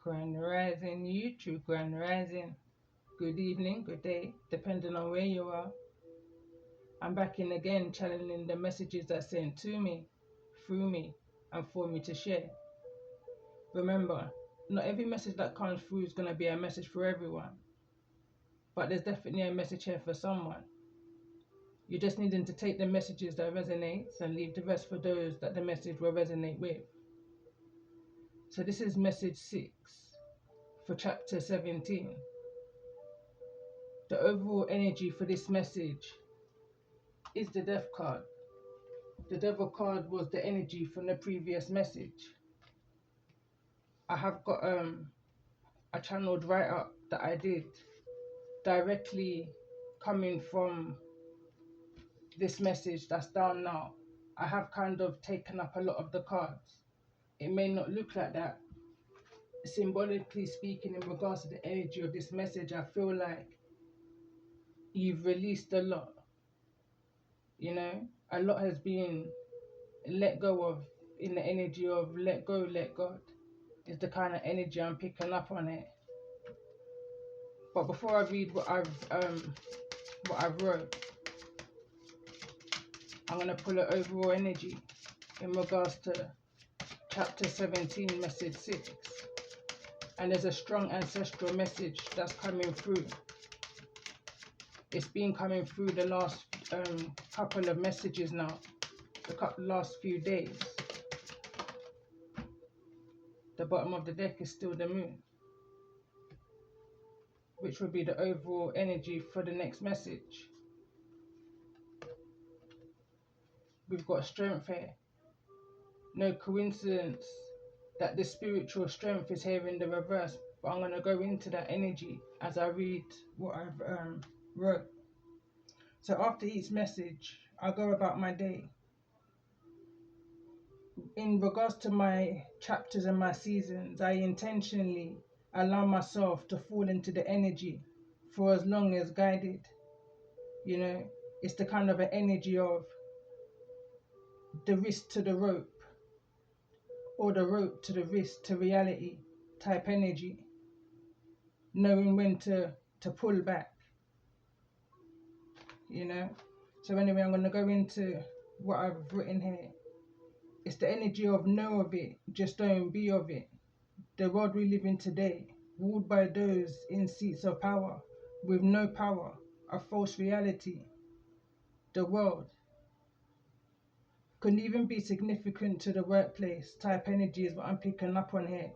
Grand Rising YouTube, Grand Rising. Good evening, good day, depending on where you are. I'm back in again, channeling the messages that sent to me, through me, and for me to share. Remember, not every message that comes through is going to be a message for everyone, but there's definitely a message here for someone. You're just needing to take the messages that resonates and leave the rest for those that the message will resonate with. So this is message 6 for chapter 17. The overall energy for this message is the Death card. The Devil card was the energy from the previous message. I have got a channeled write-up that I did directly coming from this message that's down now. I have kind of taken up a lot of the cards. It may not look like that. Symbolically speaking, in regards to the energy of this message, I feel like you've released a lot. You know, a lot has been let go of in the energy of let go, let God. Is the kind of energy I'm picking up on it. But before I read what I've wrote, I'm gonna pull an overall energy in regards to chapter 17, message 6. And there's a strong ancestral message that's coming through. It's been coming through the last couple of messages now, the last few days. The bottom of the deck is still the moon, which will be the overall energy for the next message. We've got strength here. No coincidence that the spiritual strength is here in the reverse, but I'm going to go into that energy as I read what I've wrote. So after each message, I go about my day. In regards to my chapters and my seasons, I intentionally allow myself to fall into the energy for as long as guided. You know, it's the kind of an energy of the wrist to the rope, or the rope to the wrist to reality type energy. Knowing when to pull back, you know. So anyway, I'm going to go into what I've written here. It's the energy of know of it, just don't be of it. The world we live in today, ruled by those in seats of power, with no power, a false reality. The world could even be significant to the workplace type energy is what I'm picking up on here.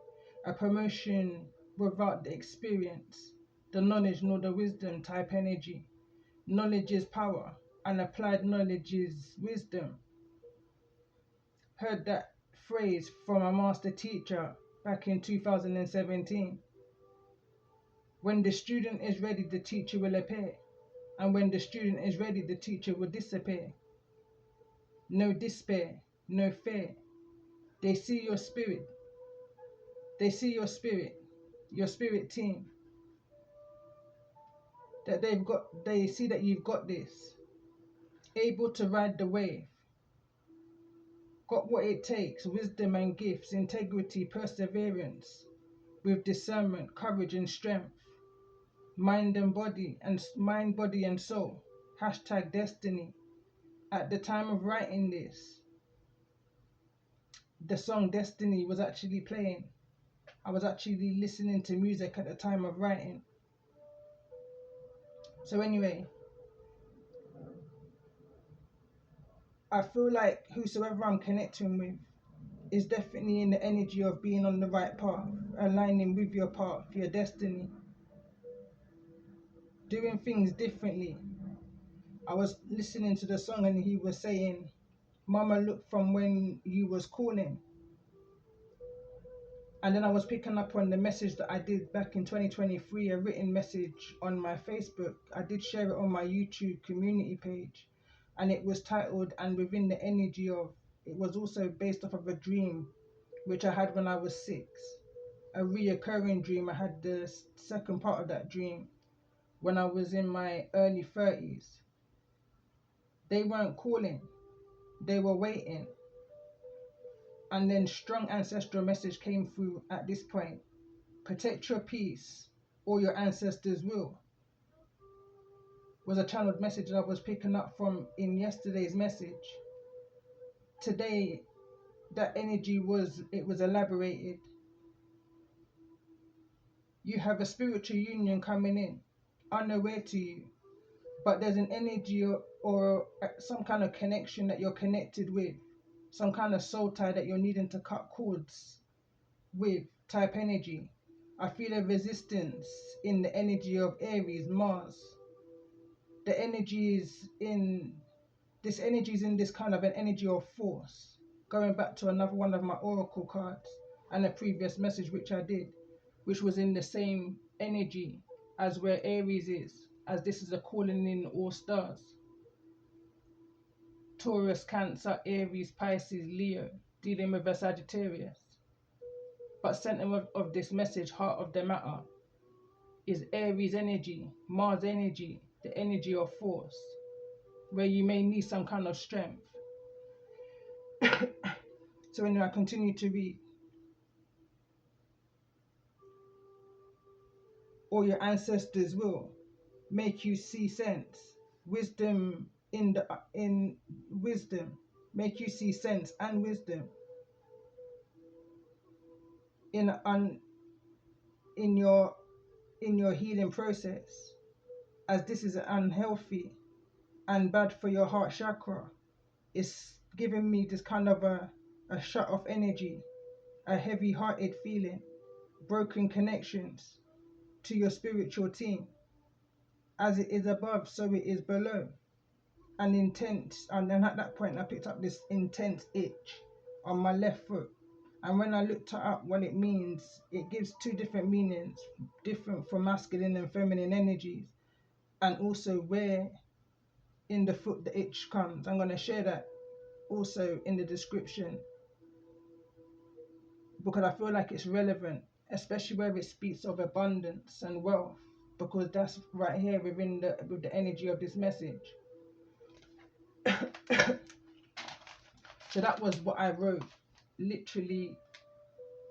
A promotion without the experience, the knowledge nor the wisdom type energy. Knowledge is power, and applied knowledge is wisdom. Heard that phrase from a master teacher back in 2017. When the student is ready, the teacher will appear. And when the student is ready, the teacher will disappear. No despair, no fear. They see your spirit. They see your spirit team. That they see that you've got this. Able to ride the wave. Got what it takes, wisdom and gifts, integrity, perseverance, with discernment, courage and strength. Mind, body and soul. Hashtag destiny. At the time of writing this, the song Destiny was actually playing. I was actually listening to music at the time of writing. So anyway, I feel like whosoever I'm connecting with is definitely in the energy of being on the right path, aligning with your path, your destiny, doing things differently. I was listening to the song and he was saying, Mama looked from when you was calling. And then I was picking up on the message that I did back in 2023, a written message on my Facebook. I did share it on my YouTube community page. And it was titled, and within the energy of, it was also based off of a dream, which I had when I was 6. A reoccurring dream. I had the second part of that dream when I was in my early 30s. They weren't calling. They were waiting. And then strong ancestral message came through at this point. Protect your peace, or your ancestors will, was a channeled message that I was picking up from in yesterday's message. Today, that energy was elaborated. You have a spiritual union coming in, unaware to you, but there's an energy or some kind of connection that you're connected with, some kind of soul tie that you're needing to cut cords with, type energy. I feel a resistance in the energy of Aries, Mars. The energy is in this kind of an energy of force. Going back to another one of my oracle cards and a previous message which I did, which was in the same energy as where Aries is, as this is a calling in all stars. Taurus, Cancer, Aries, Pisces, Leo, dealing with a Sagittarius. But center of this message, heart of the matter, is Aries energy, Mars energy, the energy of force, where you may need some kind of strength. So anyway, I continue to read. Or your ancestors will make you see sense, wisdom in wisdom, make you see sense and wisdom in your healing process, as this is unhealthy and bad for your heart chakra. It's giving me this kind of a shut off energy, a heavy hearted feeling, broken connections to your spiritual team. As it is above, so it is below. An intense, and then at that point I picked up this intense itch on my left foot. And when I looked it up what it means, it gives two different meanings, different for masculine and feminine energies, and also where in the foot the itch comes. I'm going to share that also in the description, because I feel like it's relevant, especially where it speaks of abundance and wealth, because that's right here with the energy of this message. So that was what I wrote literally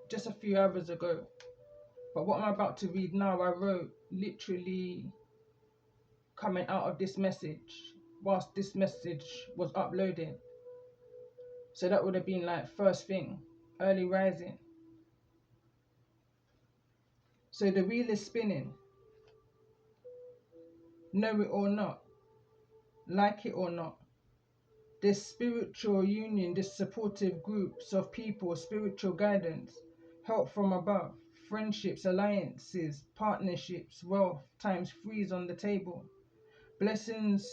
just a few hours ago. But what I'm about to read now, I wrote literally coming out of this message whilst this message was uploading. So that would have been like first thing, early rising. So the wheel is spinning. Know it or not, like it or not. This spiritual union, this supportive groups of people, spiritual guidance, help from above, friendships, alliances, partnerships, wealth times threes on the table. Blessings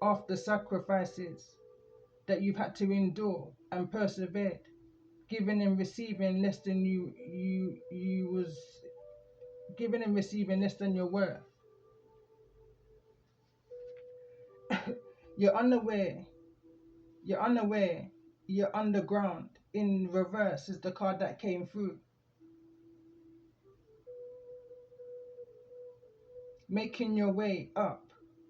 after sacrifices that you've had to endure and persevered. Giving and receiving less than you was giving and receiving less than your worth. You're unaware, you're underground. In reverse is the card that came through. Making your way up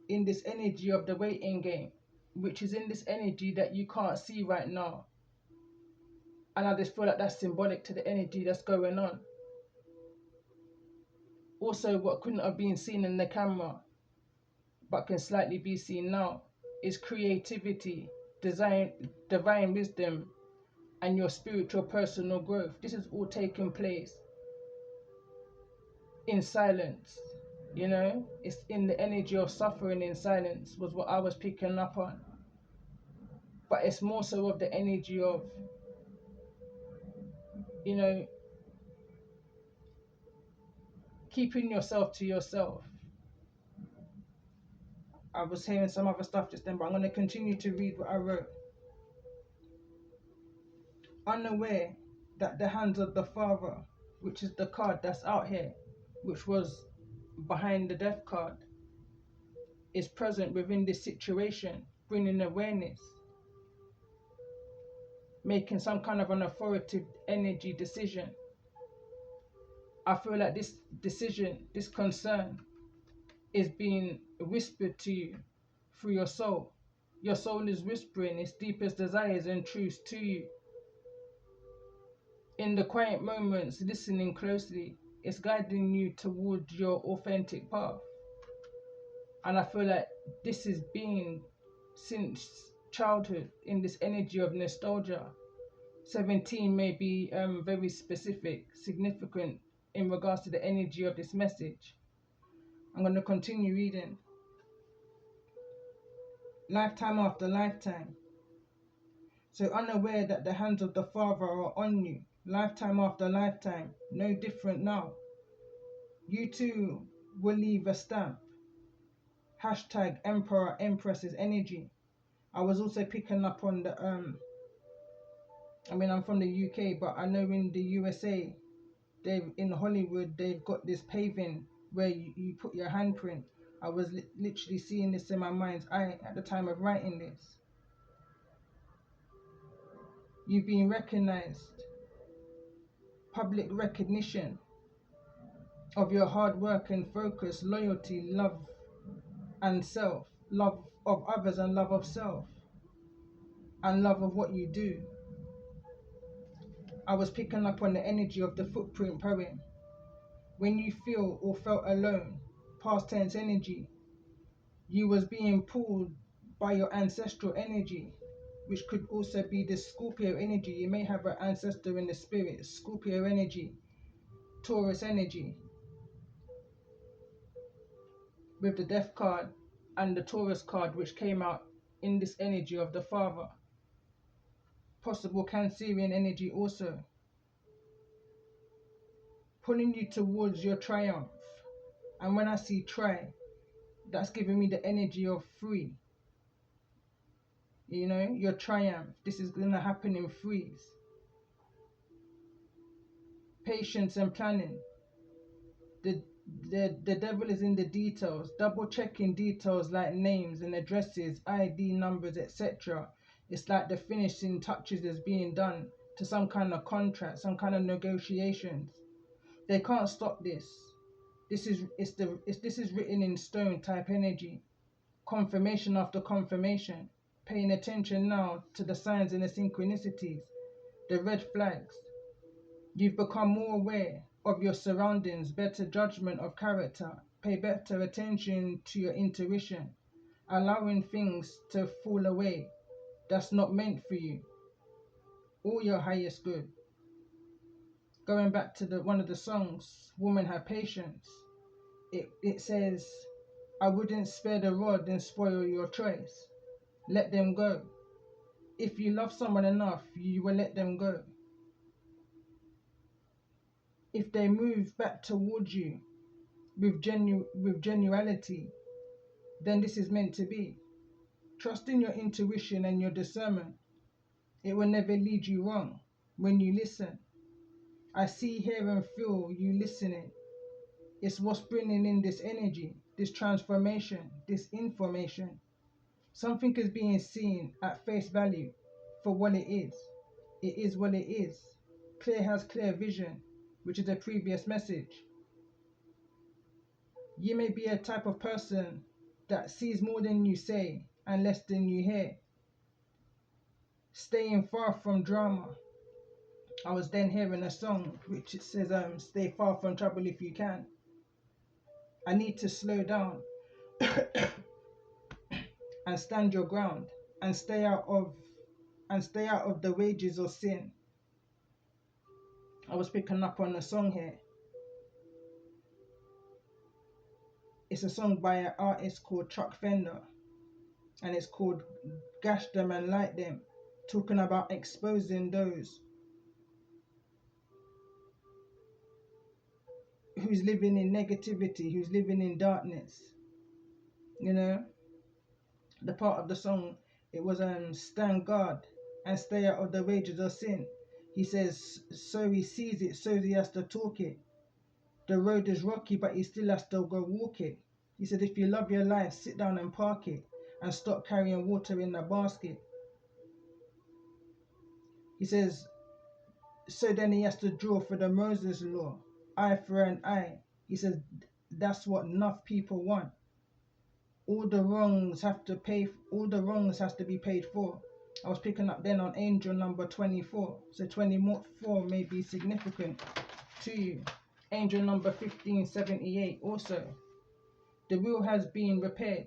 in this energy of the waiting game, which is in this energy that you can't see right now. And I just feel like that's symbolic to the energy that's going on. Also, what couldn't have been seen in the camera, but can slightly be seen now, is creativity, divine wisdom, and your spiritual personal growth. This is all taking place in silence. You know, it's in the energy of suffering in silence was what I was picking up on. But it's more so of the energy of, you know, keeping yourself to yourself. I was hearing some other stuff just then, but I'm going to continue to read what I wrote. Unaware that the hands of the Father, which is the card that's out here, which was behind the death card, is present within this situation, bringing awareness, making some kind of an authoritative energy decision. I feel like this decision, this concern, is being whispered to you through your soul. Your soul is whispering its deepest desires and truths to you. In the quiet moments, listening closely, it's guiding you towards your authentic path. And I feel like this has been since childhood in this energy of nostalgia. 17 may be very specific, significant in regards to the energy of this message. I'm going to continue reading. Lifetime after lifetime. So unaware that the hands of the Father are on you, lifetime after lifetime, no different now. You too will leave a stamp. Hashtag Emperor Empress's energy. I was also picking up on the I mean, I'm from the UK, but I know in the USA, in Hollywood, they've got this paving where you put your handprint. I was literally seeing this in my mind's eye at the time of writing this. You've been recognized. Public recognition of your hard work and focus, loyalty, love and self, love of others and love of self, and love of what you do. I was picking up on the energy of the footprint poem. When you feel or felt alone, past tense energy, you was being pulled by your ancestral energy, which could also be the Scorpio energy. You may have an ancestor in the spirit, Scorpio energy, Taurus energy, with the Death card and the Taurus card, which came out in this energy of the Father. Possible Cancerian energy also, pulling you towards your triumph. And when I see try, that's giving me the energy of free. You know, your triumph. This is going to happen in threes. Patience and planning. The devil is in the details. Double checking details like names and addresses, ID numbers, etc. It's like the finishing touches is being done to some kind of contract, some kind of negotiations. They can't stop this. This is written in stone type energy. Confirmation after confirmation. Paying attention now to the signs and the synchronicities, the red flags. You've become more aware of your surroundings, better judgment of character, pay better attention to your intuition, allowing things to fall away that's not meant for you, all your highest good. Going back to one of the songs, Woman Have Patience, it says, I wouldn't spare the rod and spoil your choice. Let them go. If you love someone enough, you will let them go. If they move back towards you with genuality, then this is meant to be. Trust in your intuition and your discernment. It will never lead you wrong when you listen. I see, hear and feel you listening. It's what's bringing in this energy, this transformation, this information. Something is being seen at face value for what it is. It is what it is. Clear has clear vision, which is a previous message. You may be a type of person that sees more than you say and less than you hear. Staying far from drama. I was then hearing a song which it says, stay far from trouble if you can. I need to slow down and stand your ground and stay out of the wages of sin. I was picking up on a song here. It's a song by an artist called Chuck Fender, and it's called Gash Them and Light Them, talking about exposing those who's living in negativity, who's living in darkness. You know, the part of the song, it was stand guard and stay out of the wages of sin. He says, so he sees it, so he has to talk it. The road is rocky, but he still has to go walk it. He said, if you love your life, sit down and park it and stop carrying water in the basket. He says, so then he has to draw for the Moses law, eye for an eye. He says, that's what enough people want. All the wrongs have to be paid for. I was picking up then on angel number 24. So 24 may be significant to you. Angel number 1578 also. The wheel has been repaired.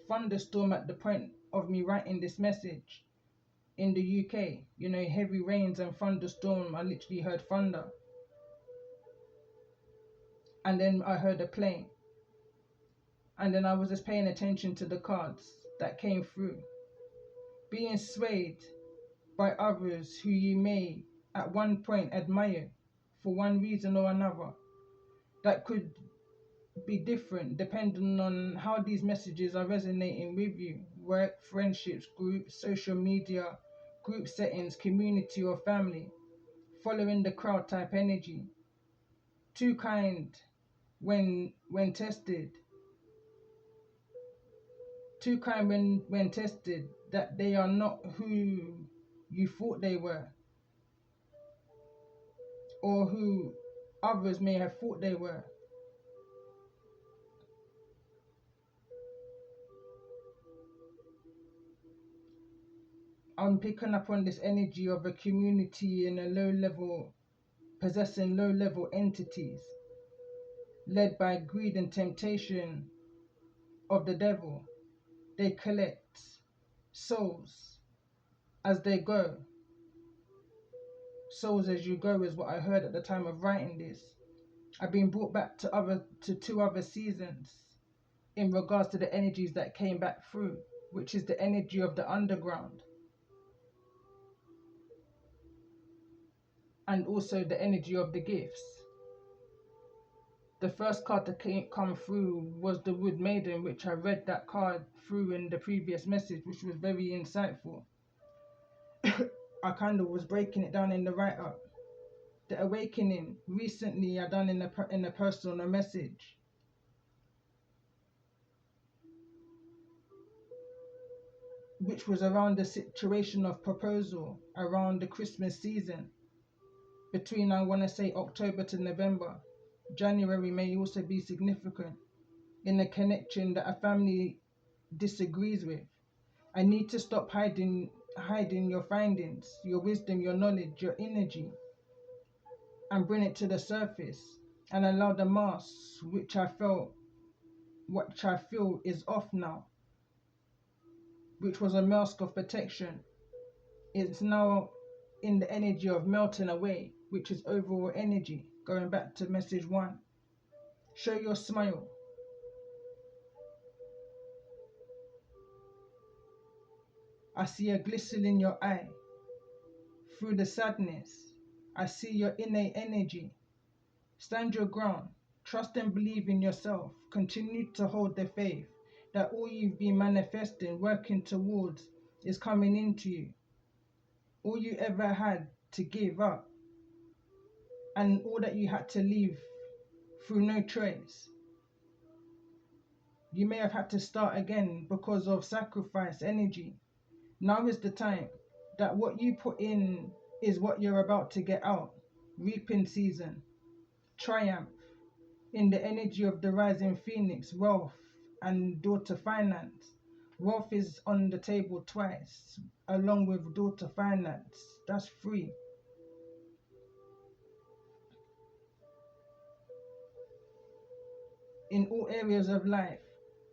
Thunderstorm at the point of me writing this message. In the UK, you know, heavy rains and thunderstorm. I literally heard thunder. And then I heard a plane. And then I was just paying attention to the cards that came through. Being swayed by others who you may at one point admire for one reason or another. That could be different depending on how these messages are resonating with you. Work, friendships, groups, social media, group settings, community or family. Following the crowd type energy. Too kind when tested. Too kind when tested that they are not who you thought they were, or who others may have thought they were. I'm picking up on this energy of a community in a low level, possessing low level entities, led by greed and temptation of the devil. They collect souls as they go. Souls as you go is what I heard at the time of writing this. I've been brought back to two other seasons in regards to the energies that came back through, which is the energy of the underground and also the energy of the gifts. The first card that come through was the Wood Maiden, which I read that card through in the previous message, which was very insightful. I kind of was breaking it down in the write-up. The Awakening, recently I done in a personal message. Which was around the situation of proposal around the Christmas season. Between, I want to say, October to November. January may also be significant in a connection that a family disagrees with. I need to stop hiding your findings, your wisdom, your knowledge, your energy, and bring it to the surface and allow the mask which I feel is off now, which was a mask of protection. It's now in the energy of melting away, which is overall energy. Going back to message 1. Show your smile. I see a glisten in your eye. Through the sadness, I see your innate energy. Stand your ground. Trust and believe in yourself. Continue to hold the faith that all you've been manifesting, working towards, is coming into you. All you ever had to give up and all that you had to leave through no choice. You may have had to start again because of sacrifice energy. Now is the time that what you put in is what you're about to get out. Reaping season. Triumph. In the energy of the rising phoenix, wealth and daughter finance. Wealth is on the table twice, along with daughter finance. That's 3. In all areas of life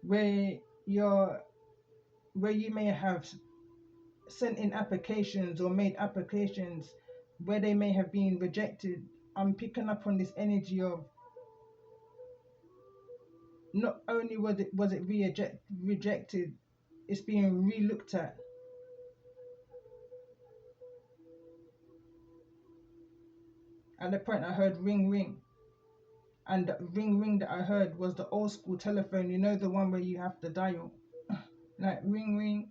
where you may have sent in applications or made applications where they may have been rejected, I'm picking up on this energy of not only was it rejected, it's being re-looked at. At the point I heard ring ring, and the ring ring that I heard was the old school telephone, you know, the one where you have to dial. Like ring ring.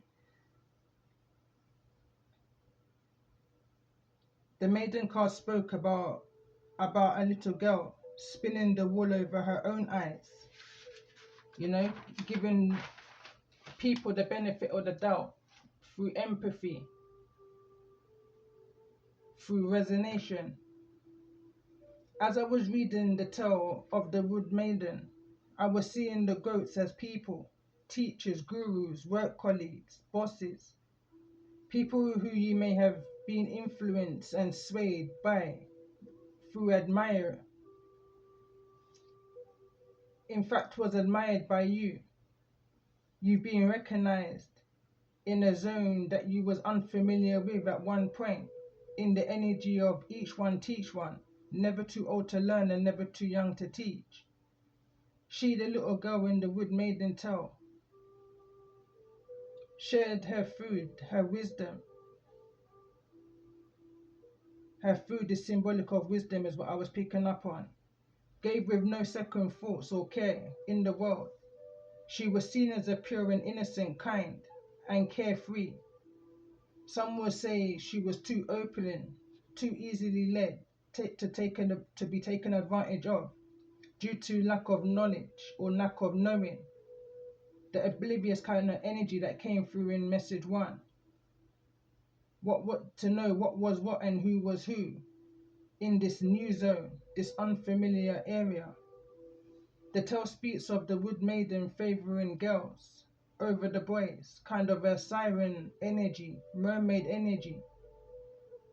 The maiden card spoke about a little girl spinning the wool over her own eyes, you know, giving people the benefit of the doubt through empathy, through resonation. As I was reading the tale of the Wood Maiden, I was seeing the goats as people, teachers, gurus, work colleagues, bosses, people who you may have been influenced and swayed by through admire in fact was admired by you. You've been recognized in a zone that you was unfamiliar with at one point, in the energy of each one teach one, never too old to learn and never too young to teach. She, the little girl in the wood maiden tale, shared her food, her wisdom. Her food is symbolic of wisdom, is what I was picking up on. Gave with no second thoughts or care in the world. She was seen as a pure and innocent kind and carefree. Some would say she was too open, too easily led to be taken advantage of due to lack of knowledge or lack of knowing. The oblivious kind of energy that came through in message one. What to know what was what and who was who in this new zone, this unfamiliar area. The tale speaks of the wood maiden favoring girls over the boys, kind of a siren energy, mermaid energy.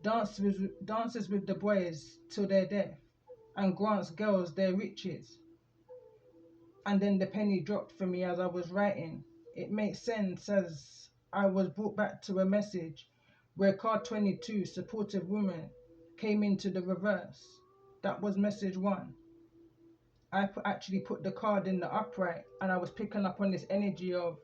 Dances with the boys till their death, and grants girls their riches. And then the penny dropped for me as I was writing. It makes sense as I was brought back to a message where card 22, supportive woman, came into the reverse. That was message one. I actually put the card in the upright, and I was picking up on this energy of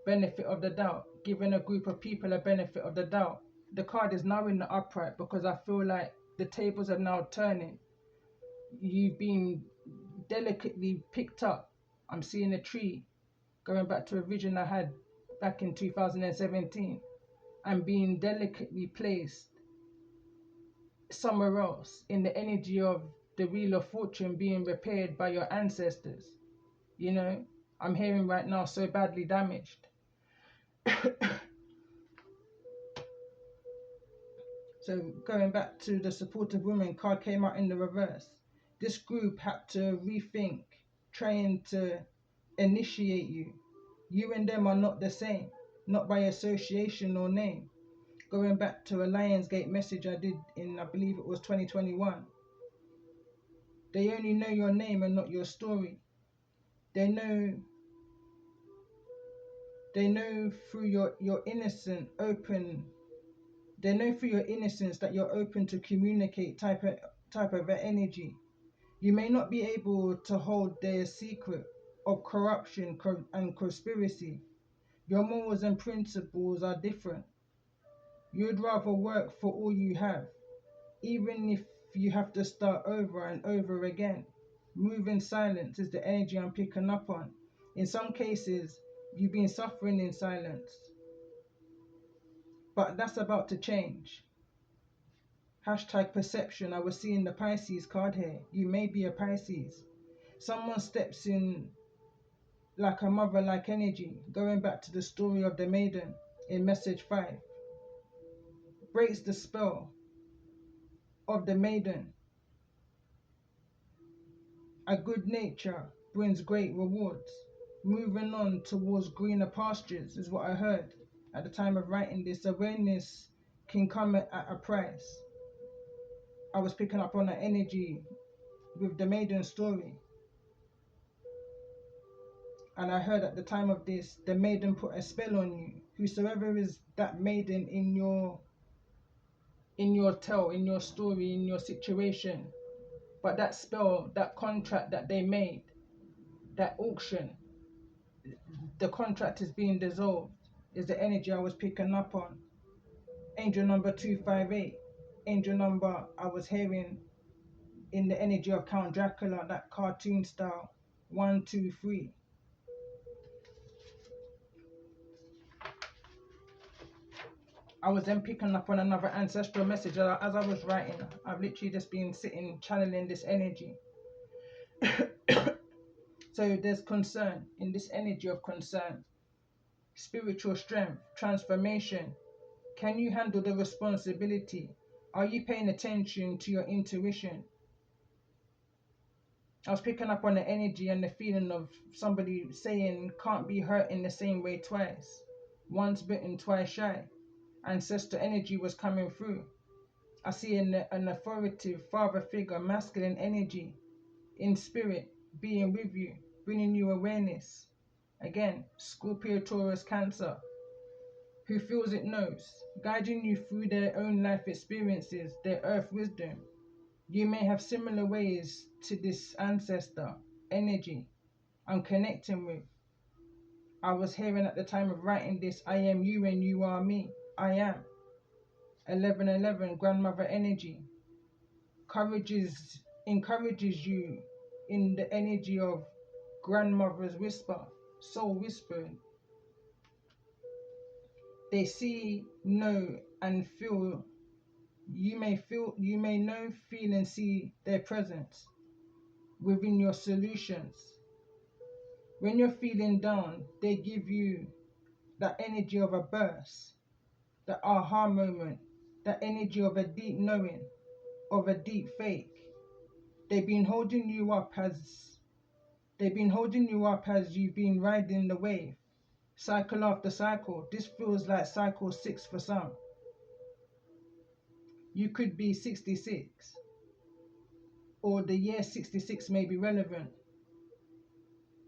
benefit of the doubt, giving a group of people a benefit of the doubt. The card is now in the upright because I feel like the tables are now turning. You've been delicately picked up. I'm seeing a tree, going back to a vision I had back in 2017, and being delicately placed somewhere else in the energy of the wheel of fortune being repaired by your ancestors. You know, I'm hearing right now so badly damaged. So going back to the supportive woman card came out in the reverse. This group had to rethink, trying to initiate you. You and them are not the same, not by association or name. Going back to a Lionsgate message I did in, I believe it was 2021. They only know your name and not your story. They know through your innocent, open. They know through your innocence that you're open to communicate type of energy. You may not be able to hold their secret of corruption and conspiracy. Your morals and principles are different. You'd rather work for all you have, even if you have to start over and over again. Move in silence is the energy I'm picking up on. In some cases, you've been suffering in silence, but that's about to change. Hashtag perception. I was seeing the Pisces card here. You may be a Pisces. Someone steps in like a mother-like energy, going back to the story of the maiden in message 5. Breaks the spell of the maiden. A good nature brings great rewards. Moving on towards greener pastures is what I heard at the time of writing this. Awareness can come at a price. I was picking up on the energy with the maiden story. And I heard at the time of this, the maiden put a spell on you. Whosoever is that maiden in your tale, in your story, in your situation. But that spell, that contract that they made, that auction, the contract is being dissolved, is the energy I was picking up on. Angel number 258. Angel number I was hearing in the energy of Count Dracula, that cartoon style. 1, 2, 3. I was then picking up on another ancestral message as I was writing. I've literally just been sitting channeling this energy. So there's concern in this energy of concern. Spiritual strength, transformation. Can you handle the responsibility? Are you paying attention to your intuition? I was picking up on the energy and the feeling of somebody saying can't be hurt in the same way twice. Once bitten, twice shy. Ancestor energy was coming through. I see an authoritative father figure, masculine energy in spirit being with you. bringing you awareness. Again, Scorpio, Taurus, Cancer. Who feels it knows, guiding you through their own life experiences, their earth wisdom. You may have similar ways to this ancestor energy I'm connecting with. I was hearing at the time of writing this, I am you and you are me. I am. 1111, grandmother energy. Encourages you in the energy of grandmother's whisper, soul whispering. They see, know, and feel. You may know, feel, and see their presence within your solutions. When you're feeling down, they give you that energy of a burst, the aha moment, that energy of a deep knowing, of a deep faith. They've been holding you up as you've been riding the wave, cycle after cycle. This feels like cycle 6 for some. You could be 66, or the year 66 may be relevant.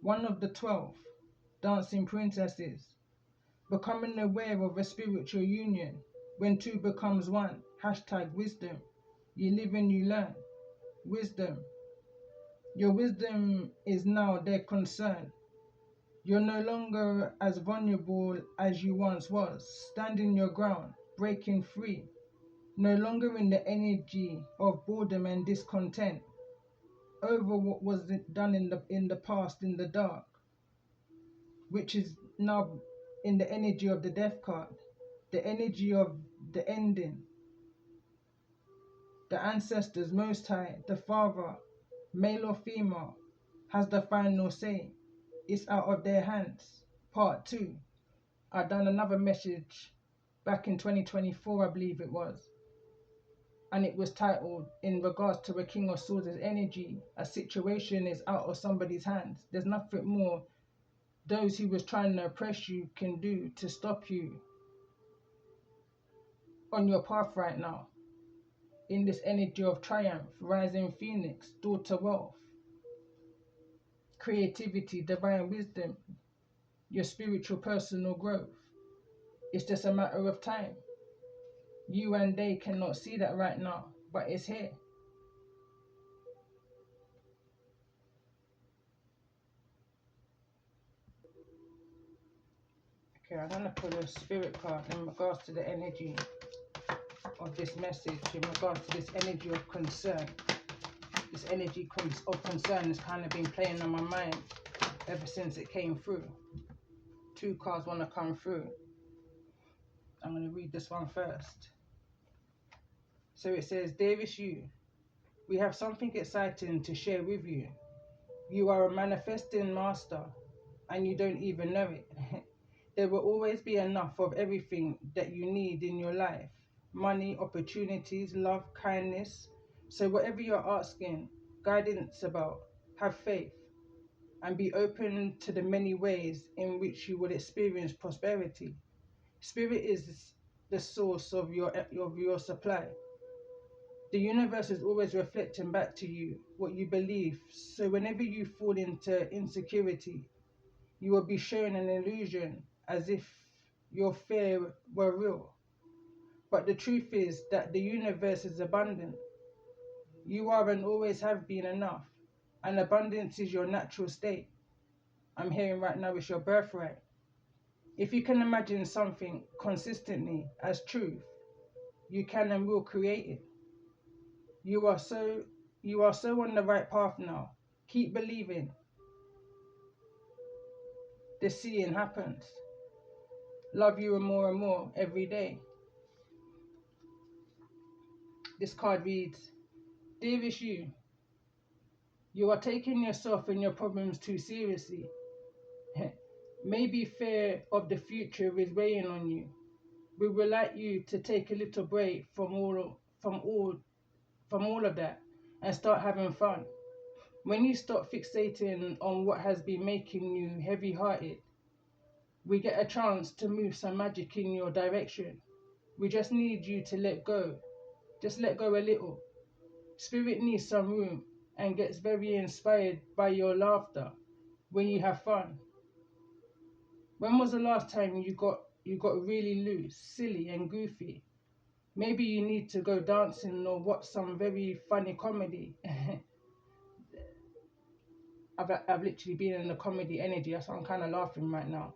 One of the 12 dancing princesses, becoming aware of a spiritual union when two becomes one. Hashtag wisdom. You live and you learn. Wisdom. Your wisdom is now their concern. You're no longer as vulnerable as you once was, standing your ground, breaking free, no longer in the energy of boredom and discontent over what was done in the past in the dark, which is now in the energy of the death card, the energy of the ending. The ancestors, Most High, the Father, male or female, has the final say. It's out of their hands. Part 2. I done another message back in 2024, I believe it was. And it was titled, in regards to a King of Swords' energy, a situation is out of somebody's hands. There's nothing more those who was trying to oppress you can do to stop you on your path right now. In this energy of triumph, rising phoenix, daughter wealth, creativity, divine wisdom, your spiritual personal growth. It's just a matter of time. You and they cannot see that right now, but it's here. Okay, I'm going to pull a spirit card in regards to the energy of this message, in regards to this energy of concern. This energy of concern has kind of been playing on my mind ever since it came through. 2 cards want to come through. I'm going to read this one first. So it says, Dearest you, we have something exciting to share with you. You are a manifesting master and you don't even know it. There will always be enough of everything that you need in your life. Money, opportunities, love, kindness. So whatever you're asking guidance about, have faith and be open to the many ways in which you will experience prosperity. Spirit is the source of your supply. The universe is always reflecting back to you what you believe. So whenever you fall into insecurity, you will be shown an illusion as if your fear were real. But the truth is that the universe is abundant. You are and always have been enough. And abundance is your natural state. I'm hearing right now it's your birthright. If you can imagine something consistently as truth, you can and will create it. You are so on the right path now. Keep believing. The seeing happens. Love you and more every day. This card reads, Dearest you, you are taking yourself and your problems too seriously. Maybe fear of the future is weighing on you. We would like you to take a little break from all of that and start having fun. When you stop fixating on what has been making you heavy-hearted, we get a chance to move some magic in your direction. We just need you to let go. Just let go a little. Spirit needs some room and gets very inspired by your laughter. when you have fun. When was the last time you got really loose, silly and goofy? Maybe you need to go dancing or watch some very funny comedy. I've literally been in the comedy energy, that's why I'm kind of laughing right now.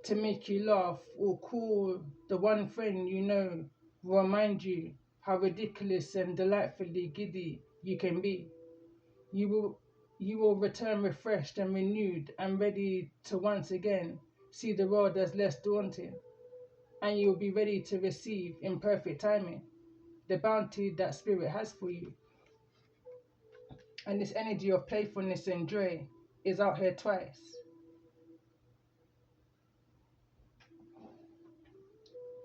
To make you laugh or call the one friend you know, remind you how ridiculous and delightfully giddy you can be. You will you will return refreshed and renewed and ready to once again see the world as less daunting, and you will be ready to receive in perfect timing the bounty that spirit has for you. And this energy of playfulness and joy is out here twice.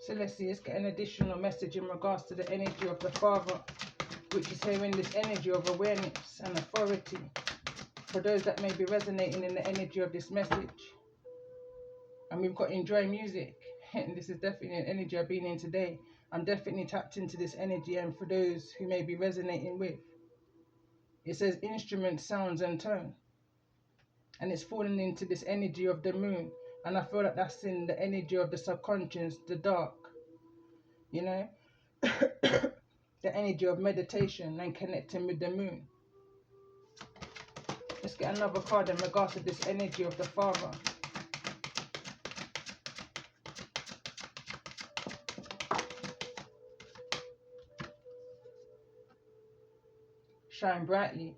So let's see, let's get an additional message in regards to the energy of the Father, which is here in this energy of awareness and authority. For those that may be resonating in the energy of this message. And we've got enjoy music. And this is definitely an energy I've been in today. I'm definitely tapped into this energy, and for those who may be resonating with. It says instrument, sounds and tone. And it's falling into this energy of the moon. And I feel like that's in the energy of the subconscious, the dark. You know? The energy of meditation and connecting with the moon. Let's get another card in regards to this energy of the Father. Shine brightly.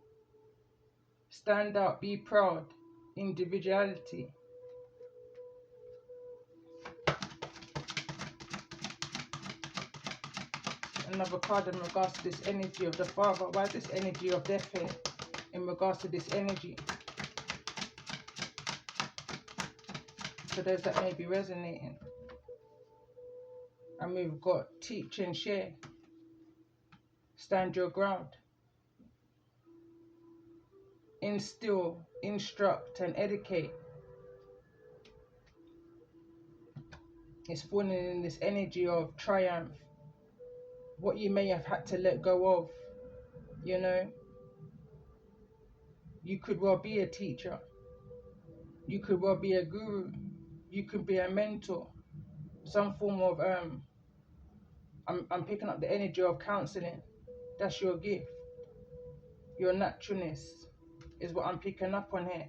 Stand out, be proud. Individuality. Another card in regards to this energy of the Father. Why is this energy of death here in regards to this energy? For those that may be resonating. And we've got teach and share. Stand your ground. Instill, instruct and educate. It's falling in this energy of triumph. What you may have had to let go of, you know. You could well be a teacher. You could well be a guru. You could be a mentor. Some form of I'm picking up the energy of counseling. That's your gift. Your naturalness is what I'm picking up on here.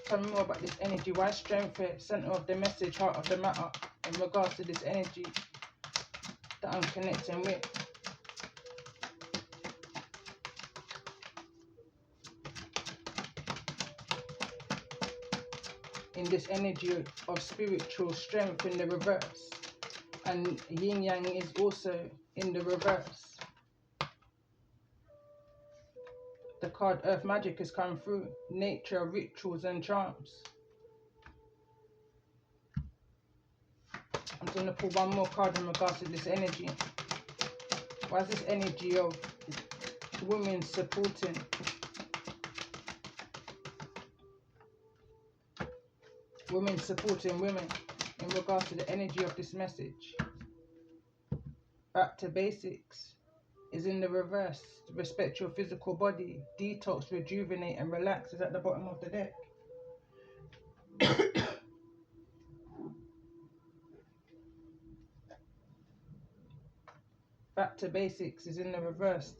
Tell me more about this energy. Why strength here? Center of the message, heart of the matter, in regards to this energy that I'm connecting with. In this energy of spiritual strength in the reverse. And yin yang is also in the reverse. The card Earth Magic has come through. Nature, rituals and charms. I'm going to pull one more card in regards to this energy. Why is this energy of women supporting? Women supporting women in regards to the energy of this message. Back to basics is in the reverse. Respect your physical body. Detox, rejuvenate and relax is at the bottom of the deck. Back to basics is in the reverse.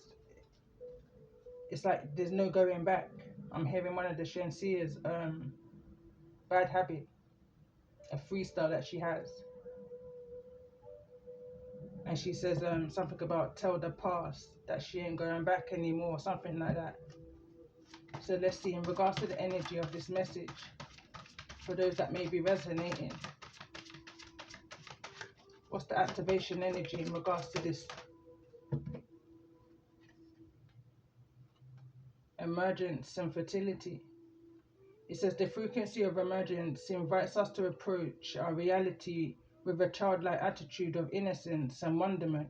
It's like there's no going back. I'm hearing one of the Shensea's bad habit, a freestyle that she has. And she says something about tell the past that she ain't going back anymore, something like that. So let's see, in regards to the energy of this message, for those that may be resonating, what's the activation energy in regards to this? Emergence and fertility. It says the frequency of emergence invites us to approach our reality with a childlike attitude of innocence and wonderment,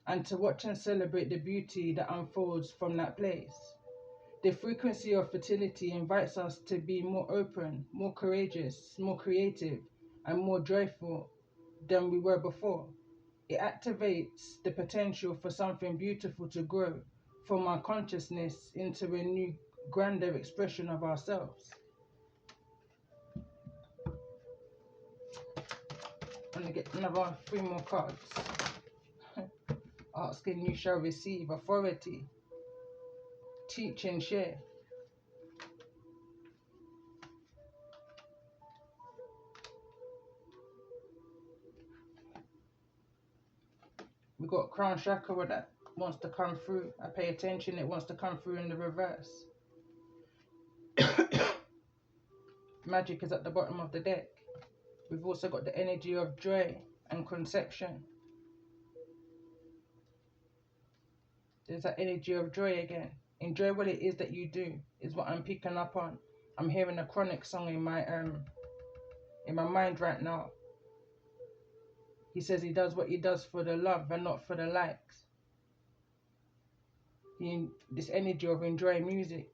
and to watch and celebrate the beauty that unfolds from that place. The frequency of fertility invites us to be more open, more courageous, more creative, and more joyful than we were before. It activates the potential for something beautiful to grow from our consciousness into a new, grander expression of ourselves. I'm going to get another 3 more cards. Asking, you shall receive authority. Teach and share. We got crown chakra that wants to come through. I pay attention, it wants to come through in the reverse. Magic is at the bottom of the deck. We've also got the energy of joy and conception. There's that energy of joy again. Enjoy what it is that you do, is what I'm picking up on. I'm hearing a Chronic song in my mind right now. He says he does what he does for the love and not for the likes. This energy of enjoying music.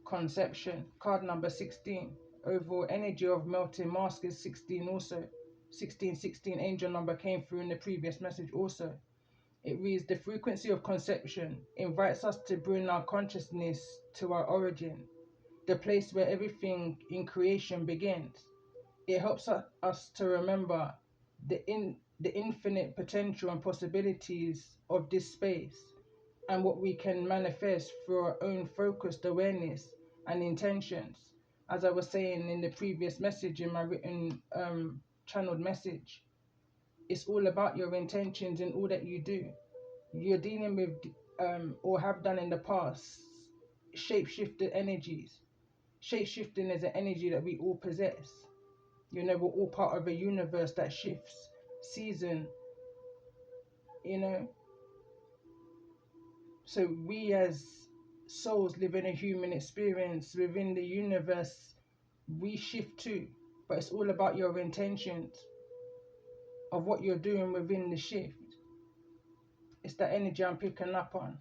Conception, card number 16. Overall energy of melting mask is 16 also. 1616 angel number came through in the previous message also. It reads, the frequency of conception invites us to bring our consciousness to our origin, the place where everything in creation begins. It helps us to remember the infinite potential and possibilities of this space and what we can manifest through our own focused awareness and intentions. As I was saying in the previous message, in my written channeled message, it's all about your intentions in all that you do. You're dealing with, or have done in the past, shapeshifted energies. Shapeshifting is an energy that we all possess. You know, we're all part of a universe that shifts season, you know. So we as souls living a human experience within the universe, we shift too. But it's all about your intentions of what you're doing within the shift. It's that energy I'm picking up on.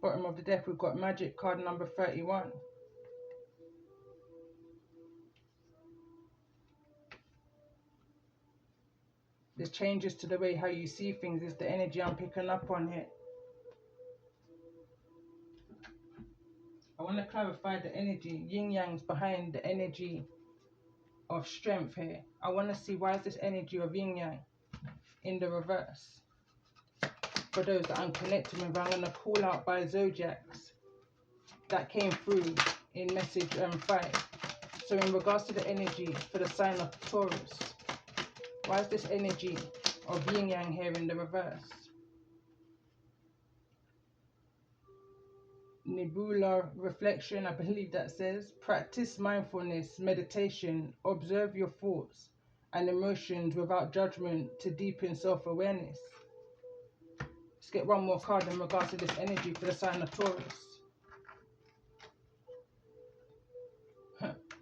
Bottom of the deck, we've got magic card number 31. There's changes to the way how you see things. It's the energy I'm picking up on here. I want to clarify the energy. Yin Yang's behind the energy of strength here. I want to see, why is this energy of Yin Yang in the reverse? For those that I'm connected with, I'm going to call out by zodiacs that came through in message 5. So in regards to the energy for the sign of Taurus, why is this energy of Yin Yang here in the reverse? Nebula reflection, I believe that says, practice mindfulness, meditation, observe your thoughts and emotions without judgment to deepen self-awareness. Let's get one more card in regards to this energy for the sign of Taurus.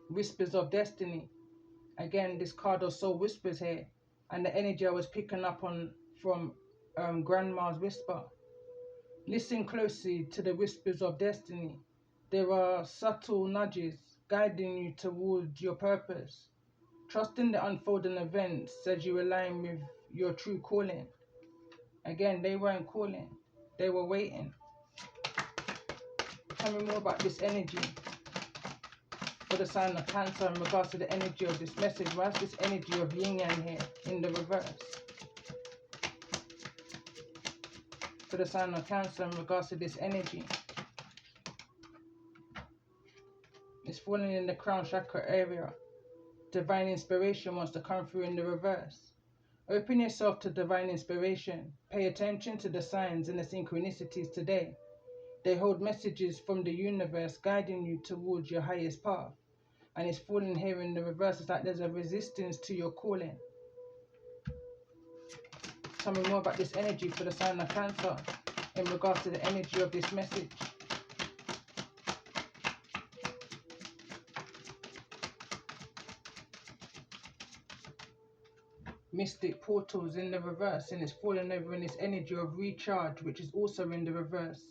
Whispers of destiny. Again, this card of soul whispers here, and the energy I was picking up on from Grandma's whisper. Listen closely to the whispers of destiny. There are subtle nudges guiding you towards your purpose. Trust in the unfolding events as you align with your true calling. Again, they weren't calling, they were waiting. Tell me more about this energy for the sign of Cancer in regards to the energy of this message. Why is this energy of Yin Yang here in the reverse? For the sign of Cancer in regards to this energy. It's falling in the crown chakra area. Divine inspiration wants to come through in the reverse. Open yourself to divine inspiration. Pay attention to the signs and the synchronicities today. They hold messages from the universe guiding you towards your highest path. And it's falling here in the reverse. It's like there's a resistance to your calling. Tell me more about this energy for the sign of Cancer in regards to the energy of this message. Mystic portals in the reverse, and it's fallen over in this energy of recharge, which is also in the reverse.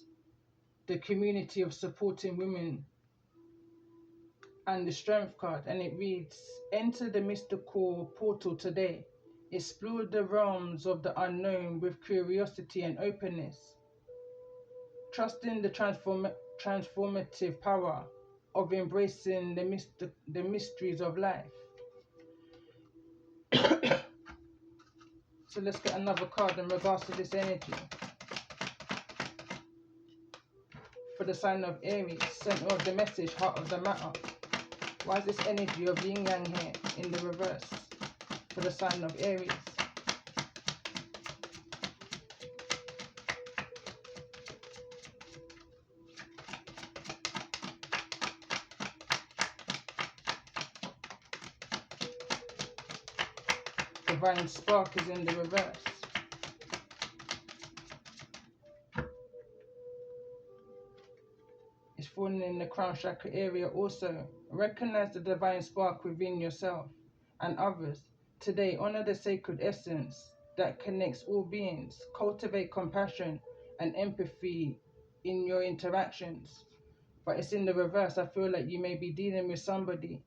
The community of supporting women and the strength card, and it reads, enter the mystical portal today. Explore the realms of the unknown with curiosity and openness. Trust in the transformative power of embracing the mysteries of life. So let's get another card in regards to this energy. For the sign of Aries, center of the message, heart of the matter. Why is this energy of yin yang here in the reverse? For the sign of Aries. Divine spark is in the reverse. It's falling in the crown chakra area also. Recognize the divine spark within yourself and others. Today, honor the sacred essence that connects all beings. Cultivate compassion and empathy in your interactions. But it's in the reverse. I feel like you may be dealing with somebody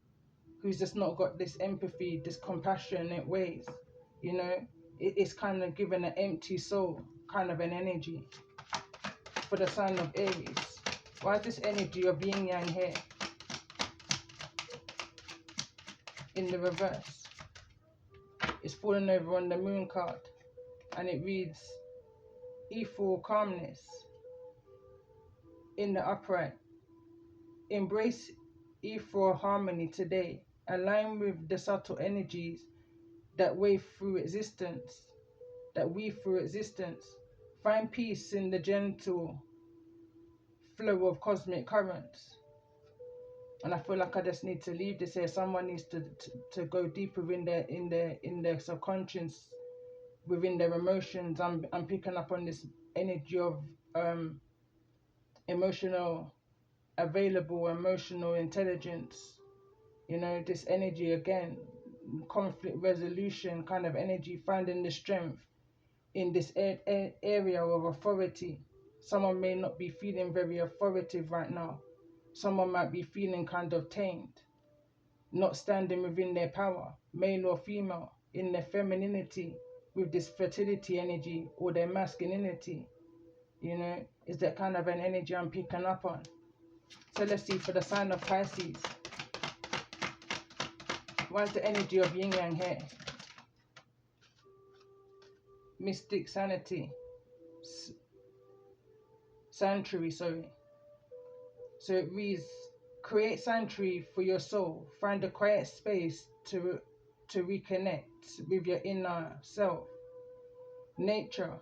who's just not got this empathy, this compassionate ways. You know, it's kind of given an empty soul kind of an energy. For the sign of Aries, why is this energy of yin yang here in the reverse? It's falling over on the moon card, and it reads, ethereal calmness in the upright. Embrace ethereal harmony today. Align with the subtle energies that weave through existence. Find peace in the gentle flow of cosmic currents. And I feel like I just need to leave this here. Someone needs to go deeper in their subconscious, within their emotions. I'm picking up on this energy of emotional intelligence. You know, this energy again, conflict resolution kind of energy, finding the strength in this area of authority. Someone may not be feeling very authoritative right now. Someone might be feeling kind of tamed, not standing within their power, male or female, in their femininity, with this fertility energy or their masculinity. You know, is that kind of an energy I'm picking up on. So let's see for the sign of Pisces. Why is the energy of yin yang here? Mystic sanity. Sanctuary, sorry. So it reads, create sanctuary for your soul. Find a quiet space to reconnect with your inner self. Nature.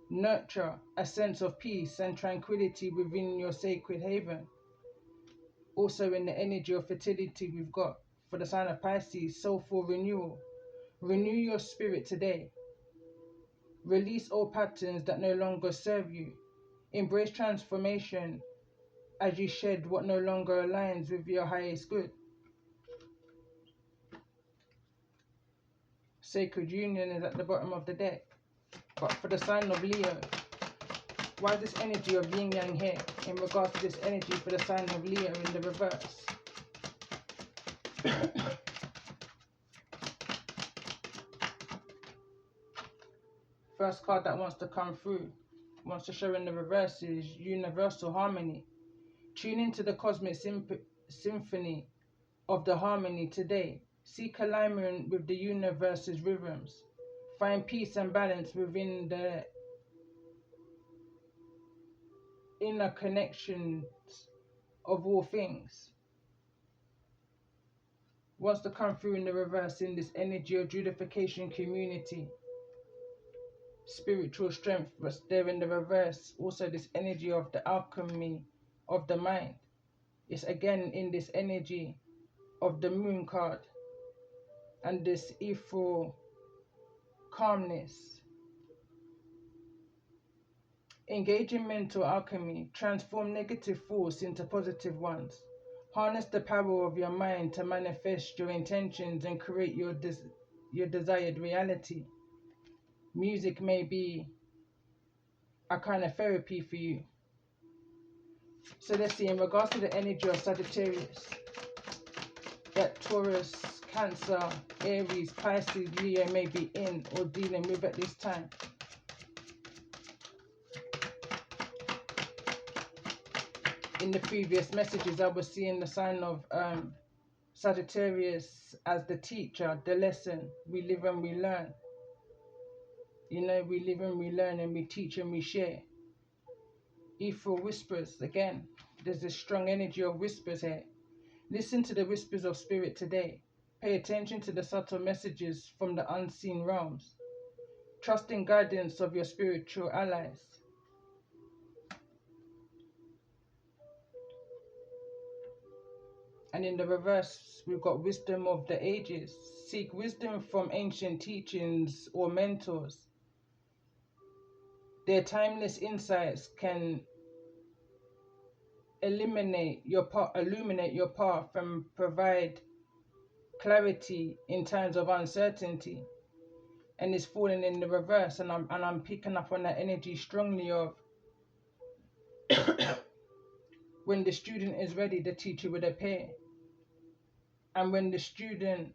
Nurture a sense of peace and tranquility within your sacred haven. Also in the energy of fertility, we've got for the sign of Pisces, soulful renewal. Renew your spirit today. Release all patterns that no longer serve you. Embrace transformation as you shed what no longer aligns with your highest good. Sacred union is at the bottom of the deck. But for the sign of Leo, why is this energy of yin yang here in regards to this energy for the sign of Leo in the reverse? First card that wants to come through, wants to show in the reverse, is universal harmony. Tune into the cosmic symphony of the harmony today. Seek alignment with the universe's rhythms. Find peace and balance within the inner connections of all things. Wants to come through in the reverse in this energy of judification community. Spiritual strength, but there in the reverse, also this energy of the alchemy of the mind. It's again in this energy of the moon card and this ethereal calmness. Engage in mental alchemy. Transform negative thoughts into positive ones. Harness the power of your mind to manifest your intentions and create your desired reality. Music may be a kind of therapy for you. So let's see, in regards to the energy of Sagittarius, that Taurus, Cancer, Aries, Pisces, Leo may be in or dealing with at this time. In the previous messages, I was seeing the sign of Sagittarius as the teacher, the lesson. We live and we learn. You know, we live and we learn and we teach and we share. Ethereal whispers, again, there's this strong energy of whispers here. Listen to the whispers of spirit today. Pay attention to the subtle messages from the unseen realms. Trust in guidance of your spiritual allies. And in the reverse, we've got wisdom of the ages. Seek wisdom from ancient teachings or mentors. Their timeless insights can illuminate your path and provide clarity in times of uncertainty. And it's falling in the reverse, and I'm picking up on that energy strongly of when the student is ready, the teacher would appear. And when the student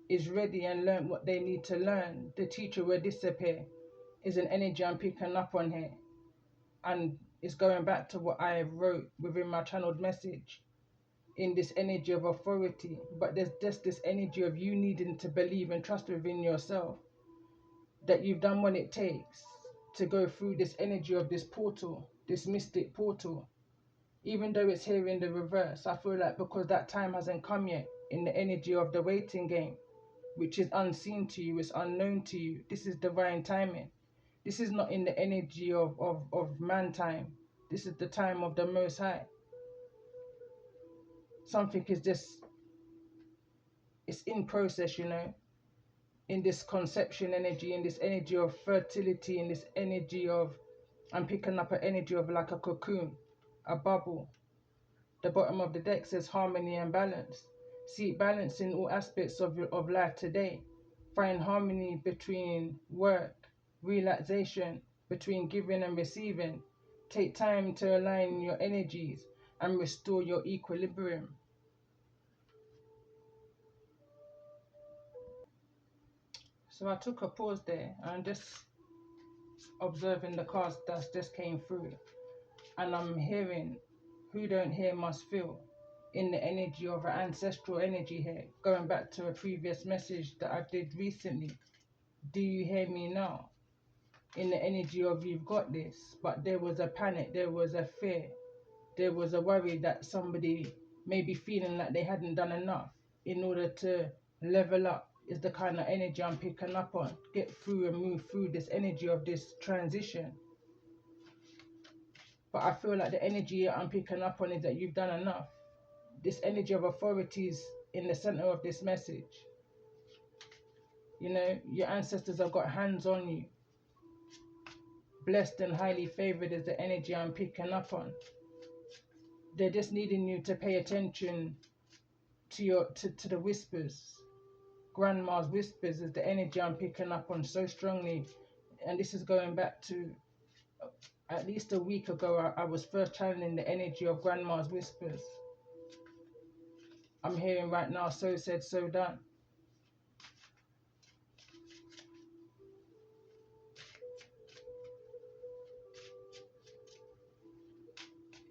is ready and learn what they need to learn, the teacher will disappear. Is an energy I'm picking up on here. And it's going back to what I wrote within my channeled message. In this energy of authority, but there's just this energy of you needing to believe and trust within yourself that you've done what it takes to go through this energy of this portal, this mystic portal. Even though it's here in the reverse, I feel like because that time hasn't come yet, in the energy of the waiting game, which is unseen to you, it's unknown to you, this is divine timing. This is not in the energy of man time. This is the time of the Most High. Something is just, it's in process, you know, in this conception energy, in this energy of fertility, in this energy of, I'm picking up an energy of like a cocoon, a bubble. The bottom of the deck says harmony and balance. Seek balance in all aspects of life today. Find harmony between work, relaxation, between giving and receiving. Take time to align your energies and restore your equilibrium. So I took a pause there and just observing the cards that just came through. And I'm hearing, who don't hear must feel, in the energy of an ancestral energy here. Going back to a previous message that I did recently. Do you hear me now? In the energy of you've got this. But there was a panic, there was a fear, there was a worry that somebody may be feeling like they hadn't done enough in order to level up, is the kind of energy I'm picking up on. Get through and move through this energy of this transition. But I feel like the energy I'm picking up on is that you've done enough. This energy of authority is in the center of this message. You know, your ancestors have got hands on you. Blessed and highly favored is the energy I'm picking up on. They're just needing you to pay attention to to the whispers. Grandma's whispers is the energy I'm picking up on so strongly. And this is going back to at least a week ago. I was first channeling the energy of Grandma's whispers. I'm hearing right now, so said, so done.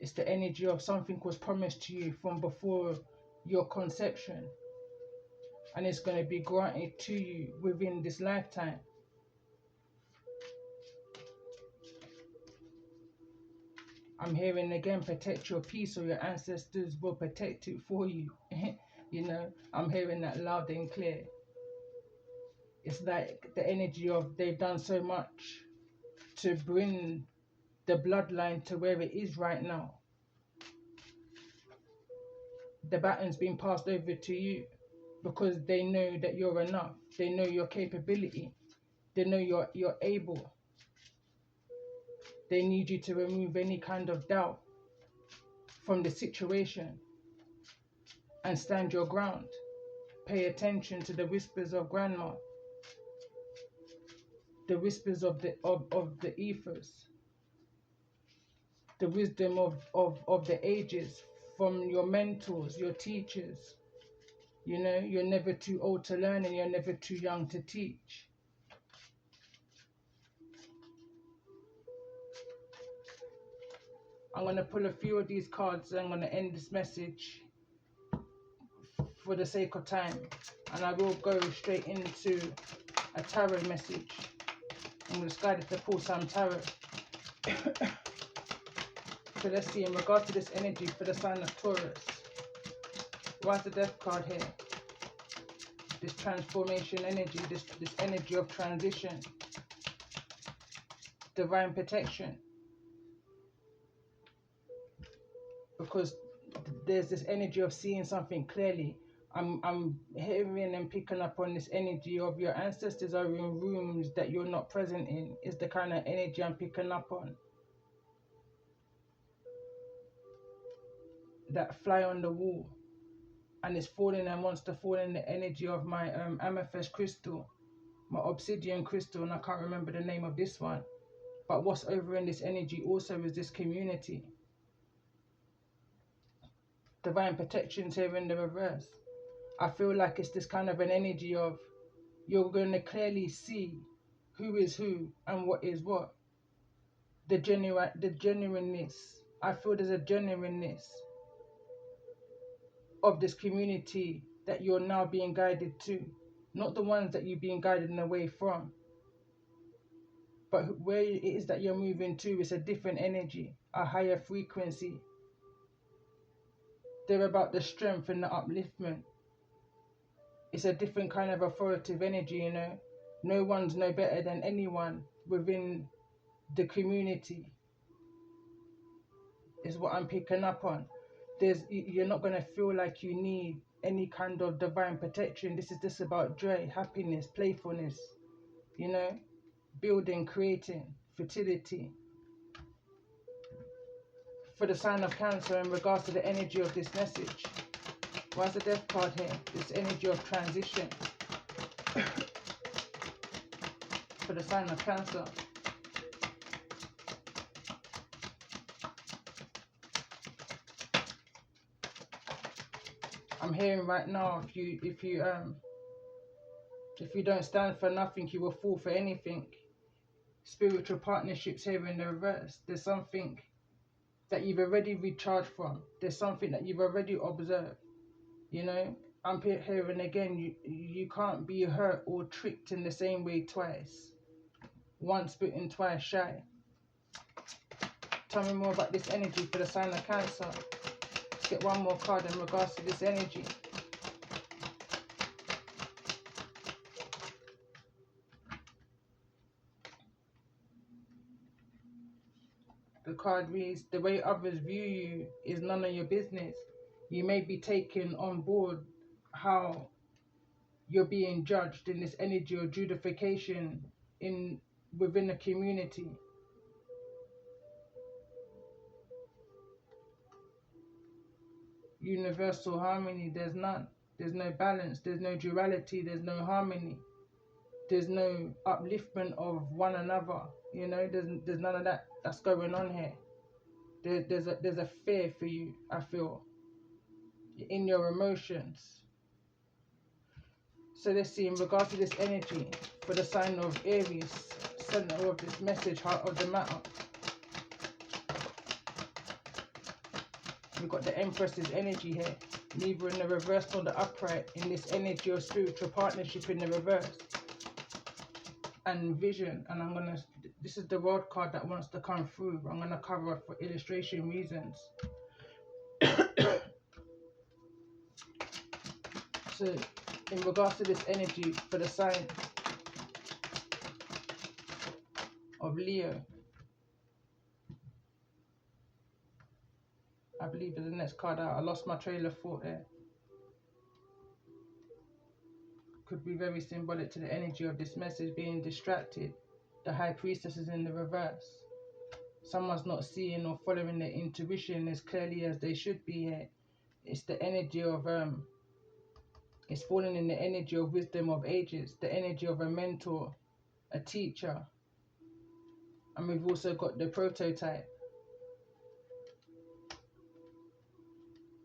It's the energy of something was promised to you from before your conception. And it's going to be granted to you within this lifetime. I'm hearing again, protect your peace or your ancestors will protect it for you. You know, I'm hearing that loud and clear. It's like the energy of they've done so much to bring the bloodline to where it is right now. The baton's been passed over to you because they know that you're enough. They know your capability. They know you're able. They need you to remove any kind of doubt from the situation and stand your ground. Pay attention to the whispers of grandma, the whispers of the ethers, the wisdom of the ages from your mentors, your teachers. You know, you're never too old to learn and you're never too young to teach. I'm going to pull a few of these cards and I'm going to end this message for the sake of time. And I will go straight into a tarot message. I'm going to guide to pull some tarot. So let's see, in regards to this energy for the sign of Taurus. Why's the Death card here? This transformation energy, this energy of transition. Divine protection. Because there's this energy of seeing something clearly. I'm hearing and picking up on this energy of your ancestors are in rooms that you're not present in. Is the kind of energy I'm picking up on. That fly on the wall. And it's falling and wants to fall in the energy of my amethyst crystal. My obsidian crystal, and I can't remember the name of this one. But what's over in this energy also is this community. Divine protections here in the reverse. I feel like it's this kind of an energy of you're going to clearly see who is who and what is what. The genuineness. I feel there's a genuineness of this community that you're now being guided to. Not the ones that you're being guided away from. But where it is that you're moving to is a different energy, a higher frequency. They're about the strength and the upliftment. It's a different kind of authoritative energy, you know. No one's no better than anyone within the community, is what I'm picking up on. You're not going to feel like you need any kind of divine protection. This is just about joy, happiness, playfulness, you know, building, creating, fertility. For the sign of Cancer, in regards to the energy of this message, why's the Death card here? This energy of transition. For the sign of Cancer. I'm hearing right now, if you don't stand for nothing, you will fall for anything. Spiritual partnerships here in the reverse. There's something that you've already recharged from. There's something that you've already observed. You know, I'm hearing again, you can't be hurt or tricked in the same way twice. Once bitten, twice shy. Tell me more about this energy for the sign of Cancer. Let's get one more card in regards to this energy. The card reads, the way others view you is none of your business. You may be taken on board how you're being judged in this energy of judification within a community. Universal harmony, there's none. There's no balance, there's no duality, there's no harmony. There's no upliftment of one another. You know, there's none of that that's going on here. There's a fear for you, I feel, in your emotions. So let's see, in regards to this energy, for the sign of Aries, center of this message, heart of the matter. We've got the Empress's energy here, neither in the reverse nor the upright, in this energy of spiritual partnership in the reverse. And vision, and this is the World card that wants to come through. I'm going to cover it for illustration reasons. So, in regards to this energy for the sign of Leo, I believe is the next card out. I lost my trail of thought there. Could be very symbolic to the energy of this message, being distracted. The High Priestess is in the reverse. Someone's not seeing or following their intuition as clearly as they should be here. It's the energy of it's falling in the energy of wisdom of ages, the energy of a mentor, a teacher. And we've also got the prototype.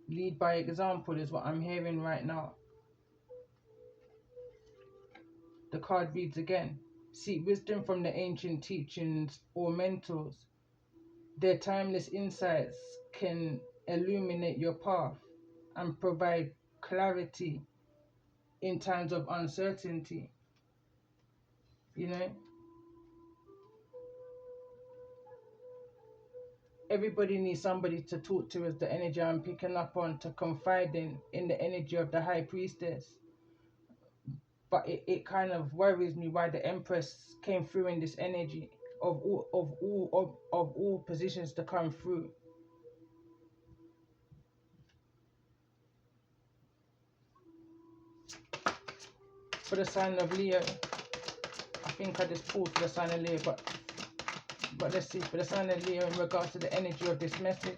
Lead by example is what I'm hearing right now. The card reads again. Seek wisdom from the ancient teachings or mentors. Their timeless insights can illuminate your path and provide clarity in times of uncertainty. You know, everybody needs somebody to talk to, is the energy I'm picking up on, to confide in the energy of the high priestess. But it kind of worries me why the Empress came through in this energy of all positions to come through. For the sign of Leo, I think I just pulled for the sign of Leo, but let's see, for the sign of Leo in regards to the energy of this message.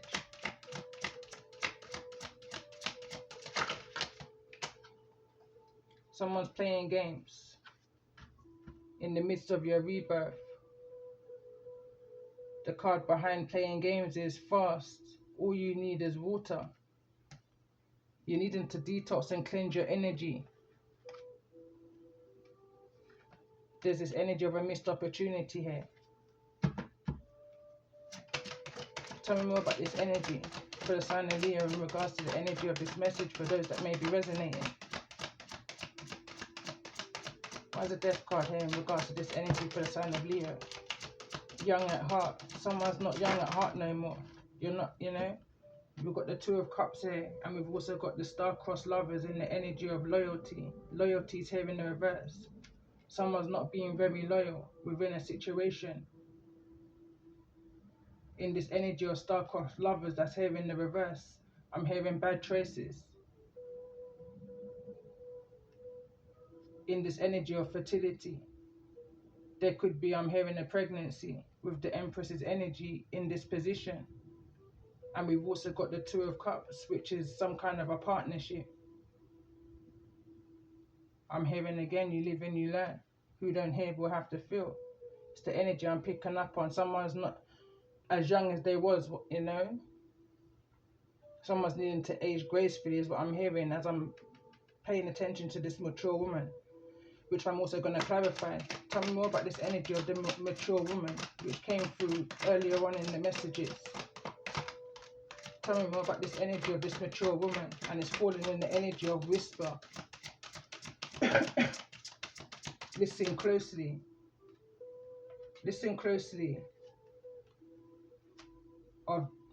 Someone's playing games in the midst of your rebirth. The card behind playing games is fast. All you need is water. You're needing to detox and cleanse your energy. There's this energy of a missed opportunity here. Tell me more about this energy for the sign of Leo in regards to the energy of this message for those that may be resonating. Why is the death card here in regards to this energy for the sign of Leo? Young at heart. Someone's not young at heart no more. You're not, you know. We've got the Two of Cups here, and we've also got the Star-Crossed Lovers in the energy of loyalty. Loyalty's here in the reverse. Someone's not being very loyal within a situation. In this energy of Star-Crossed Lovers that's here in the reverse, I'm hearing bad choices. In this energy of fertility, there could be, I'm hearing a pregnancy with the Empress's energy in this position. And we've also got the Two of Cups, which is some kind of a partnership. I'm hearing again, you live and you learn. Who don't hear will have to feel. It's the energy I'm picking up on. Someone's not as young as they was, you know. Someone's needing to age gracefully is what I'm hearing as I'm paying attention to this mature woman, which I'm also going to clarify. Tell me more about this energy of the mature woman, which came through earlier on in the messages. Tell me more about this energy of this mature woman, and it's falling in the energy of whisper. Listen closely. Listen closely.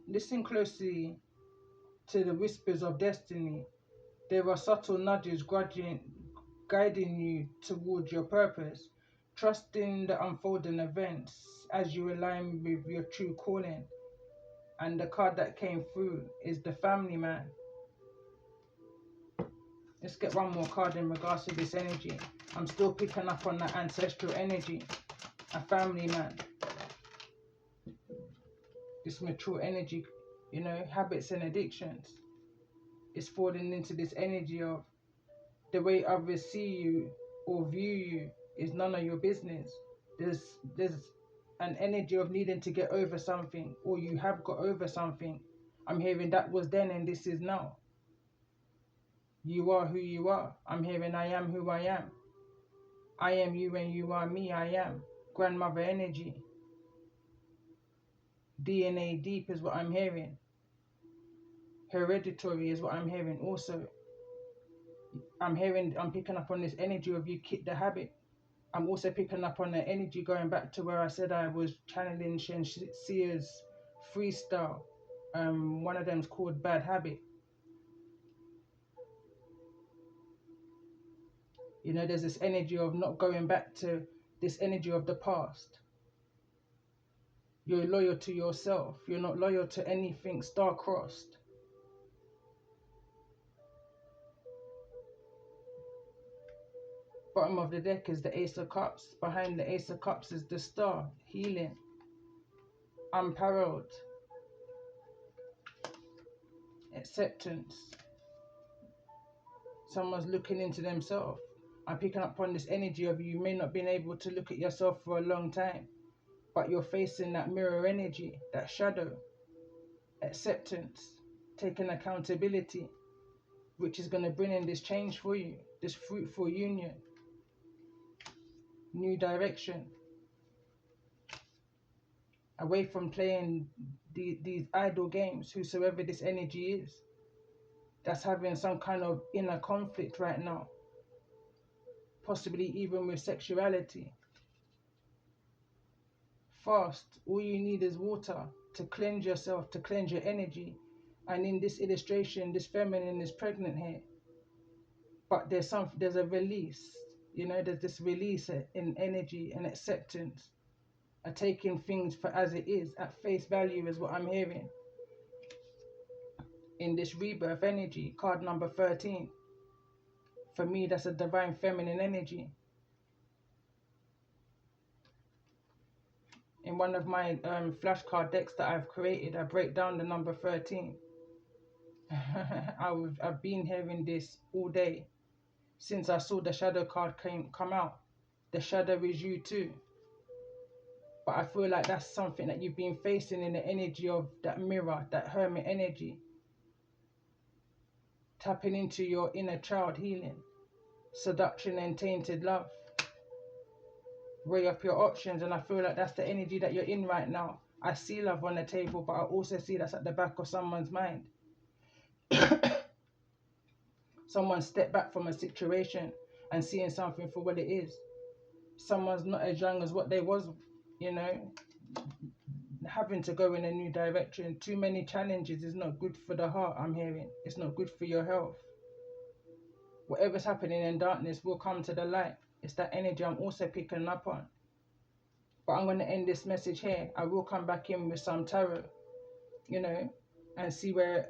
Listen closely to the whispers of destiny. There are subtle nudges guiding you towards your purpose. Trust in the unfolding events as you align with your true calling. And the card that came through is the Family Man. Let's get one more card in regards to this energy. I'm still picking up on that ancestral energy. A family man. This mature energy, you know, habits and addictions. It's falling into this energy of the way others see you or view you is none of your business. There's an energy of needing to get over something, or you have got over something. I'm hearing that was then and this is now. You are who you are. I'm hearing I am who I am. I am you and you are me. I am. Grandmother energy. DNA deep is what I'm hearing. Hereditary is what I'm hearing also. I'm picking up on this energy of you kick the habit. I'm also picking up on the energy going back to where I said I was channeling Shensea's freestyle. One of them's called Bad Habit. You know, there's this energy of not going back to this energy of the past. You're loyal to yourself. You're not loyal to anything star-crossed. Bottom of the deck is the Ace of Cups. Behind the Ace of Cups is the Star. Healing. Unparalleled. Acceptance. Someone's looking into themselves. I'm picking up on this energy of you may not been able to look at yourself for a long time, but you're facing that mirror energy, that shadow. Acceptance. taking accountability, which is going to bring in this change for you, this fruitful union, new direction, away from playing these idle games, whosoever this energy is, that's having some kind of inner conflict right now, possibly even with sexuality. Fast, all you need is water to cleanse yourself, to cleanse your energy. And in this illustration, this feminine is pregnant here, but there's a release, there's this release in energy and acceptance, and taking things for as it is, at face value, is what I'm hearing in this rebirth energy, card number 13. For me, that's a divine feminine energy. In one of my flashcard decks that I've created, I break down the number 13. I've been hearing this all day since I saw the shadow card come out. The shadow is you too. But I feel like that's something that you've been facing in the energy of that mirror, that hermit energy. Tapping into your inner child healing, seduction and tainted love. Weigh up your options, and I feel like that's the energy that you're in right now. I see love on the table, but I also see that's at the back of someone's mind. Someone stepped back from a situation and seeing something for what it is. Someone's not as young as what they was, having to go in a new direction. Too many challenges is not good for the heart, I'm hearing. It's not good for your health. Whatever's happening in darkness will come to the light. It's that energy I'm also picking up on. But I'm going to end this message here. I will come back in with some tarot, and see where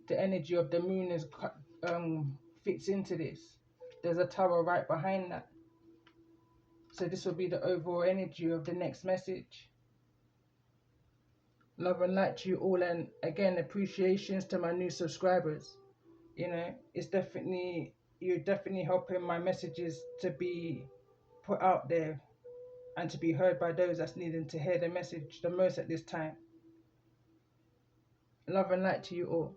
the energy of the moon is fits into this. There's a tarot right behind that. So this will be the overall energy of the next message. Love and light to you all, and again, appreciations to my new subscribers. It's you're definitely helping my messages to be put out there and to be heard by those that's needing to hear the message the most at this time. Love and light to you all.